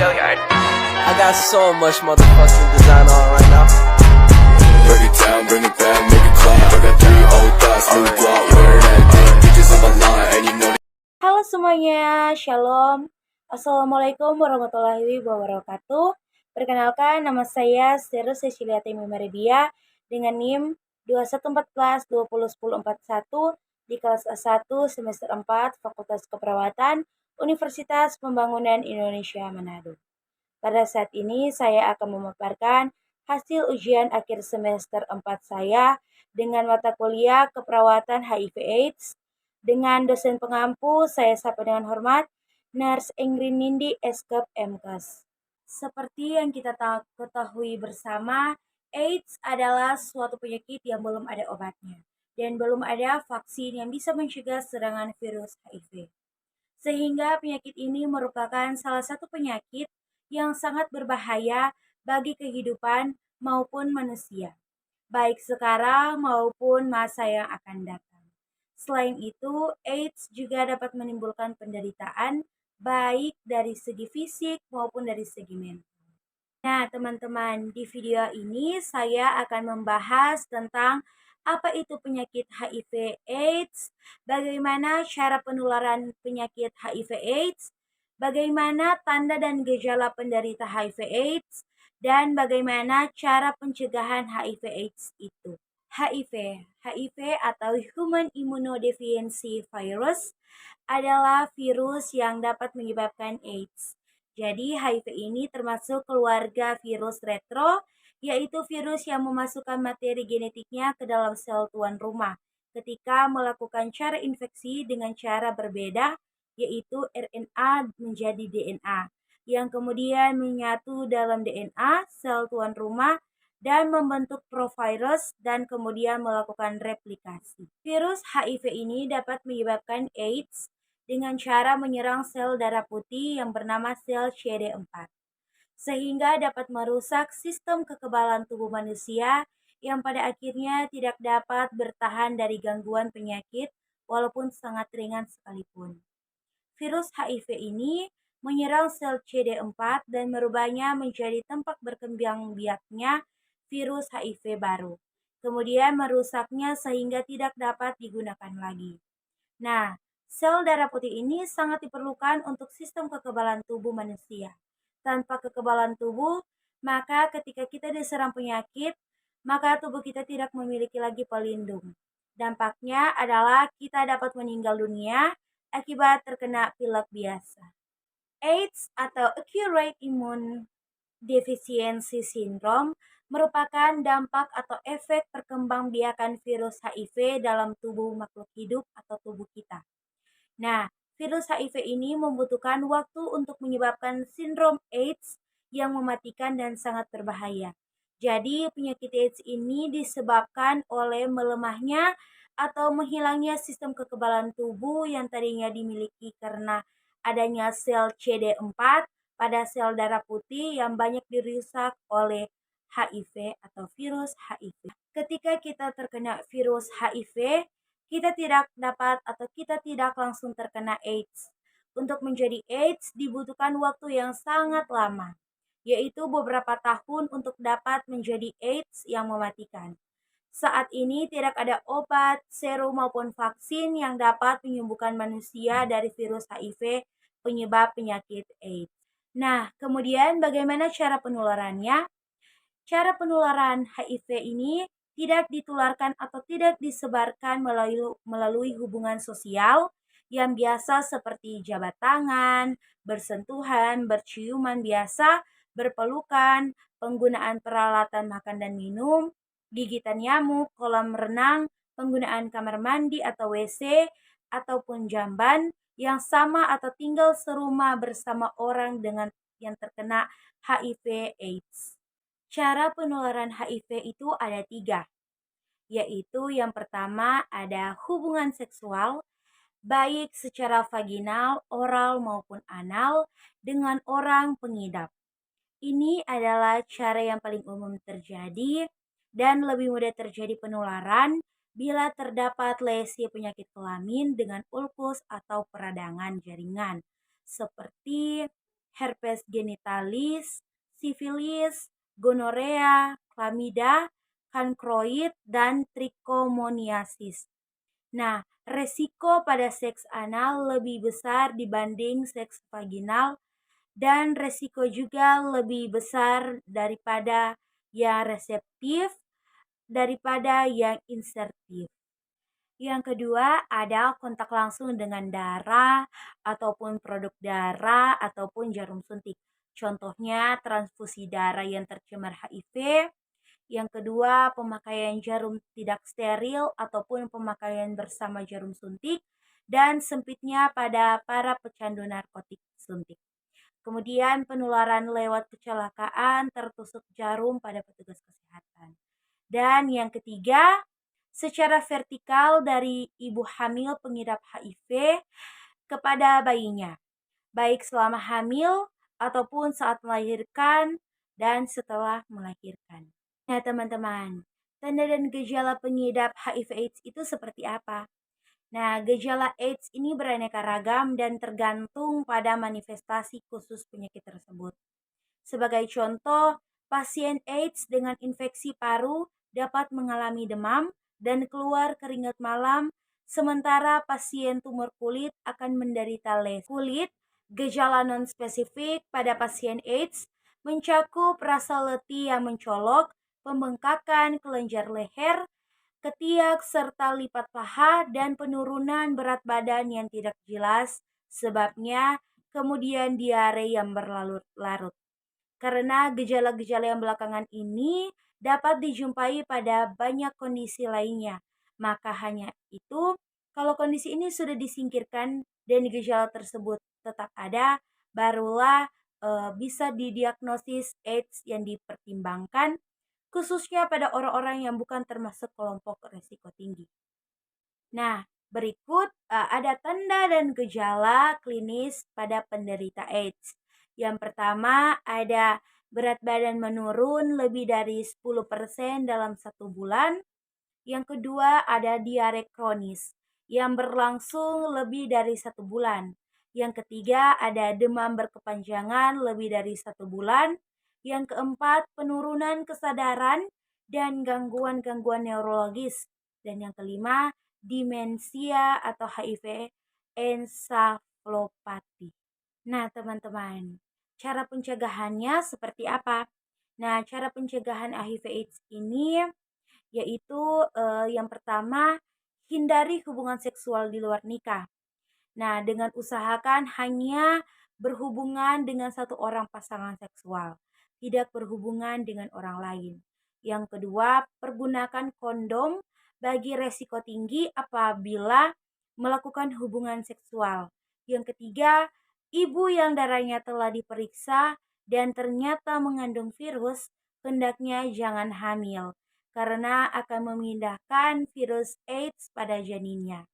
I got so much motherfucking design on right now. Break it down, bring it back, make it clap. I got 3 old thoughts, new guap, wear that thing. Bitches on my line, and you know. Halo semuanya, Shalom. Assalamualaikum warahmatullahi wabarakatuh. Perkenalkan, nama saya Seru Cecilia Timi Maribia dengan NIM 2114201041 di kelas A1 semester 4 Fakultas Keperawatan Universitas Pembangunan Indonesia Manado. Pada saat ini saya akan memaparkan hasil ujian akhir semester 4 saya dengan mata kuliah Keperawatan HIV/AIDS dengan dosen pengampu saya sapa dengan hormat Nurse Engrin Nindi Eskep MKes. Seperti yang kita ketahui bersama, AIDS adalah suatu penyakit yang belum ada obatnya dan belum ada vaksin yang bisa mencegah serangan virus HIV. Sehingga penyakit ini merupakan salah satu penyakit yang sangat berbahaya bagi kehidupan maupun manusia, baik sekarang maupun masa yang akan datang. Selain itu, AIDS juga dapat menimbulkan penderitaan baik dari segi fisik maupun dari segi mental. Nah, teman-teman, di video ini saya akan membahas tentang apa itu penyakit HIV/AIDS, bagaimana cara penularan penyakit HIV/AIDS, bagaimana tanda dan gejala penderita HIV/AIDS, dan bagaimana cara pencegahan HIV/AIDS itu. HIV atau Human Immunodeficiency Virus adalah virus yang dapat menyebabkan AIDS. Jadi HIV ini termasuk keluarga virus retro, yaitu virus yang memasukkan materi genetiknya ke dalam sel tuan rumah ketika melakukan cara infeksi dengan cara berbeda, yaitu RNA menjadi DNA, yang kemudian menyatu dalam DNA sel tuan rumah dan membentuk provirus dan kemudian melakukan replikasi. Virus HIV ini dapat menyebabkan AIDS dengan cara menyerang sel darah putih yang bernama sel CD4, sehingga dapat merusak sistem kekebalan tubuh manusia yang pada akhirnya tidak dapat bertahan dari gangguan penyakit walaupun sangat ringan sekalipun. Virus HIV ini menyerang sel CD4 dan merubahnya menjadi tempat berkembang biaknya virus HIV baru, kemudian merusaknya sehingga tidak dapat digunakan lagi. Nah, sel darah putih ini sangat diperlukan untuk sistem kekebalan tubuh manusia. Tanpa kekebalan tubuh, maka ketika kita diserang penyakit, maka tubuh kita tidak memiliki lagi pelindung. Dampaknya adalah kita dapat meninggal dunia akibat terkena pilek biasa. AIDS atau Acute Immune Deficiency Syndrome merupakan dampak atau efek perkembangbiakan virus HIV dalam tubuh makhluk hidup atau tubuh kita. Nah, virus HIV ini membutuhkan waktu untuk menyebabkan sindrom AIDS yang mematikan dan sangat berbahaya. Jadi, penyakit AIDS ini disebabkan oleh melemahnya atau menghilangnya sistem kekebalan tubuh yang tadinya dimiliki karena adanya sel CD4 pada sel darah putih yang banyak dirusak oleh HIV atau virus HIV. Ketika kita terkena virus HIV, kita tidak dapat atau kita tidak langsung terkena AIDS. Untuk menjadi AIDS dibutuhkan waktu yang sangat lama, yaitu beberapa tahun untuk dapat menjadi AIDS yang mematikan. Saat ini tidak ada obat, serum maupun vaksin yang dapat menyembuhkan manusia dari virus HIV penyebab penyakit AIDS. Nah, kemudian bagaimana cara penularannya? Cara penularan HIV ini tidak ditularkan atau tidak disebarkan melalui hubungan sosial yang biasa seperti jabat tangan, bersentuhan, berciuman biasa, berpelukan, penggunaan peralatan makan dan minum, gigitan nyamuk, kolam renang, penggunaan kamar mandi atau WC, ataupun jamban yang sama atau tinggal serumah bersama orang dengan yang terkena HIV/AIDS. Cara penularan HIV itu ada 3, yaitu yang pertama ada hubungan seksual, baik secara vaginal, oral maupun anal dengan orang pengidap. Ini adalah cara yang paling umum terjadi dan lebih mudah terjadi penularan bila terdapat lesi penyakit kelamin dengan ulkus atau peradangan jaringan, seperti herpes genitalis, sifilis, gonorea, klamida, kankroid, dan trichomoniasis. Nah, resiko pada seks anal lebih besar dibanding seks vaginal dan resiko juga lebih besar daripada yang reseptif daripada yang insertif. Yang kedua ada kontak langsung dengan darah ataupun produk darah ataupun jarum suntik. Contohnya transfusi darah yang tercemar HIV. Yang kedua pemakaian jarum tidak steril ataupun pemakaian bersama jarum suntik dan sempitnya pada para pecandu narkotik suntik. Kemudian penularan lewat kecelakaan tertusuk jarum pada petugas kesehatan. Dan yang ketiga, secara vertikal dari ibu hamil pengidap HIV kepada bayinya, baik selama hamil ataupun saat melahirkan dan setelah melahirkan. Nah teman-teman, tanda dan gejala pengidap HIV/AIDS itu seperti apa? Nah, gejala AIDS ini beraneka ragam dan tergantung pada manifestasi khusus penyakit tersebut. Sebagai contoh, pasien AIDS dengan infeksi paru dapat mengalami demam dan keluar keringat malam, sementara pasien tumor kulit akan menderita lesi kulit. Gejala non-spesifik pada pasien AIDS mencakup rasa letih yang mencolok, pembengkakan kelenjar leher, ketiak serta lipat paha, dan penurunan berat badan yang tidak jelas sebabnya, kemudian diare yang berlarut-larut. Karena gejala-gejala yang belakangan ini dapat dijumpai pada banyak kondisi lainnya. Maka hanya itu, kalau kondisi ini sudah disingkirkan dan gejala tersebut tetap ada, barulah bisa didiagnosis AIDS yang dipertimbangkan, khususnya pada orang-orang yang bukan termasuk kelompok risiko tinggi. Nah, berikut ada tanda dan gejala klinis pada penderita AIDS. Yang pertama ada berat badan menurun lebih dari 10% dalam 1 bulan. Yang kedua ada diare kronis yang berlangsung lebih dari 1 bulan. Yang ketiga ada demam berkepanjangan lebih dari 1 bulan. Yang keempat penurunan kesadaran dan gangguan-gangguan neurologis. Dan yang kelima demensia atau HIV encephalopathy. Nah, teman-teman, cara pencegahannya seperti apa? Nah, cara pencegahan HIV/AIDS ini yaitu yang pertama, hindari hubungan seksual di luar nikah. Nah, dengan usahakan hanya berhubungan dengan satu orang pasangan seksual, tidak berhubungan dengan orang lain. Yang kedua, pergunakan kondom bagi resiko tinggi apabila melakukan hubungan seksual. Yang ketiga, ibu yang darahnya telah diperiksa dan ternyata mengandung virus, hendaknya jangan hamil karena akan memindahkan virus AIDS pada janinnya.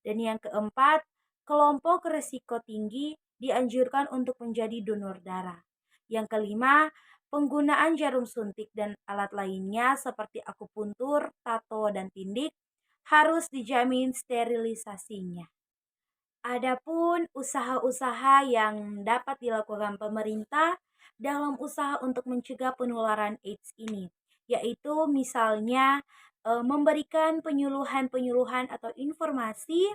Dan yang keempat, kelompok risiko tinggi dianjurkan untuk menjadi donor darah. Yang kelima, penggunaan jarum suntik dan alat lainnya seperti akupuntur, tato, dan tindik harus dijamin sterilisasinya. Adapun usaha-usaha yang dapat dilakukan pemerintah dalam usaha untuk mencegah penularan AIDS ini, yaitu misalnya memberikan penyuluhan-penyuluhan atau informasi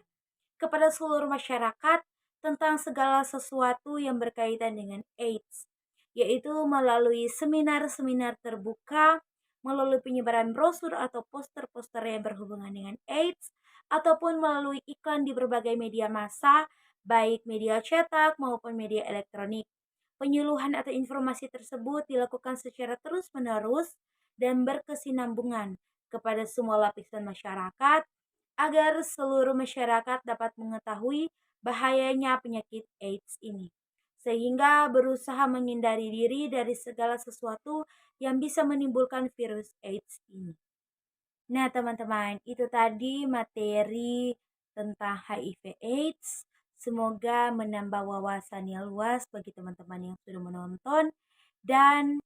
kepada seluruh masyarakat tentang segala sesuatu yang berkaitan dengan AIDS, yaitu melalui seminar-seminar terbuka, melalui penyebaran brosur atau poster-poster yang berhubungan dengan AIDS, ataupun melalui iklan di berbagai media massa, baik media cetak maupun media elektronik. Penyuluhan atau informasi tersebut dilakukan secara terus-menerus dan berkesinambungan kepada semua lapisan masyarakat agar seluruh masyarakat dapat mengetahui bahayanya penyakit AIDS ini, sehingga berusaha menghindari diri dari segala sesuatu yang bisa menimbulkan virus AIDS ini. Nah, teman-teman, itu tadi materi tentang HIV/AIDS. Semoga menambah wawasan yang luas bagi teman-teman yang sudah menonton. Dan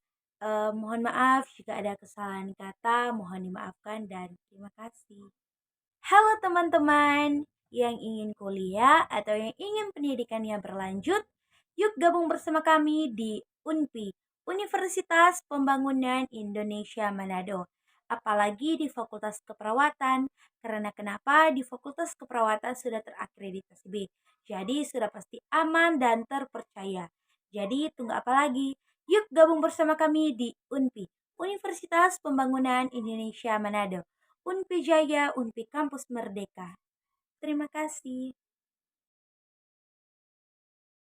mohon maaf jika ada kesalahan kata, mohon dimaafkan dan terima kasih. Halo teman-teman yang ingin kuliah atau yang ingin pendidikannya berlanjut Yuk gabung bersama kami di UNPI, Universitas Pembangunan Indonesia Manado. Apalagi di Fakultas Keperawatan, karena kenapa di Fakultas Keperawatan sudah terakreditasi B. Jadi sudah pasti aman dan terpercaya. Jadi tunggu apa lagi? Yuk gabung bersama kami di UNPI, Universitas Pembangunan Indonesia Manado. UNPI Jaya, UNPI Kampus Merdeka. Terima kasih.